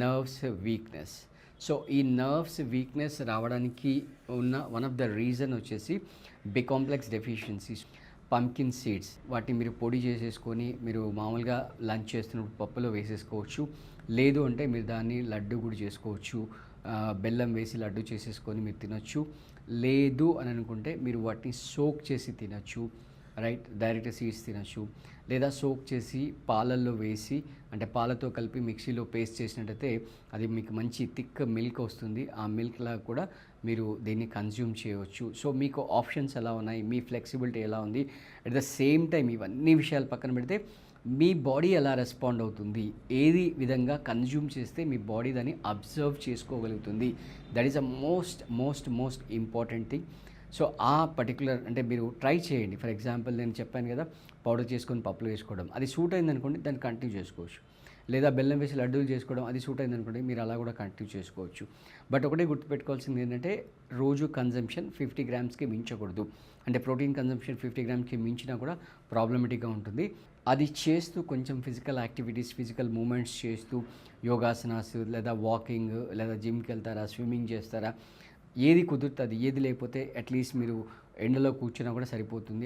Nerves weakness. So ఈ nerves weakness రావడానికి ఉన్న వన్ ఆఫ్ ద రీజన్ వచ్చేసి B complex deficiencies. Pumpkin seeds వాటిని మీరు పొడి చేసేసుకొని మీరు మామూలుగా లంచ్ చేస్తున్నప్పుడు పప్పులో వేసేసుకోవచ్చు. లేదు అంటే మీరు దాన్ని లడ్డు కూడా చేసుకోవచ్చు. బెల్లం వేసి లడ్డు చేసేసుకొని మీరు తినొచ్చు. లేదు అని అనుకుంటే మీరు వాటిని సోక్ చేసి తినొచ్చు. రైట్, డైరెక్ట్ సీడ్స్ తినొచ్చు. లేదా సోక్ చేసి పాలల్లో వేసి, అంటే పాలతో కలిపి మిక్సీలో పేస్ట్ చేసినట్టయితే అది మీకు మంచి థిక్ మిల్క్ వస్తుంది. ఆ మిల్క్లా కూడా మీరు దీన్ని కన్జ్యూమ్ చేయవచ్చు. సో మీకు ఆప్షన్స్ ఎలా ఉన్నాయి, మీ ఫ్లెక్సిబిలిటీ ఎలా ఉంది, అట్ ద సేమ్ టైం ఇవన్నీ విషయాలు పక్కన పెడితే మీ బాడీ ఎలా రెస్పాండ్ అవుతుంది, ఏది విధంగా కన్జ్యూమ్ చేస్తే మీ బాడీ దాన్ని అబ్జర్వ్ చేసుకోగలుగుతుంది, that is a most important thing. So ఆ పర్టికులర్ అంటే మీరు ట్రై చేయండి. ఫర్ ఎగ్జాంపుల్ నేను చెప్పాను కదా, పౌడర్ చేసుకొని పప్పులు వేసుకోవడం, అది సూట్ అయిందనుకోండి దాన్ని కంటిన్యూ చేసుకోవచ్చు. లేదా బెల్లం వేసి లడ్డూలు చేసుకోవడం, అది సూట్ అయిందనుకోండి మీరు అలా కూడా కంటిన్యూ చేసుకోవచ్చు. బట్ ఒకటే గుర్తుపెట్టుకోవాల్సింది ఏంటంటే రోజు కన్జంప్షన్ 50 గ్రామ్స్కి మించకూడదు. అంటే ప్రోటీన్ కన్జంప్షన్ 50 గ్రామ్స్కి మించినా కూడా ప్రాబ్లమేటిక్గా ఉంటుంది. అది చేస్తూ కొంచెం ఫిజికల్ యాక్టివిటీస్, ఫిజికల్ మూమెంట్స్ చేస్తూ యోగాసనాస్, లేదా వాకింగ్, లేదా జిమ్కి వెళ్తారా, స్విమ్మింగ్ చేస్తారా, ఏది కుదురుతుంది, ఏది లేకపోతే అట్లీస్ట్ మీరు ఎండలో కూర్చున్నా కూడా సరిపోతుంది.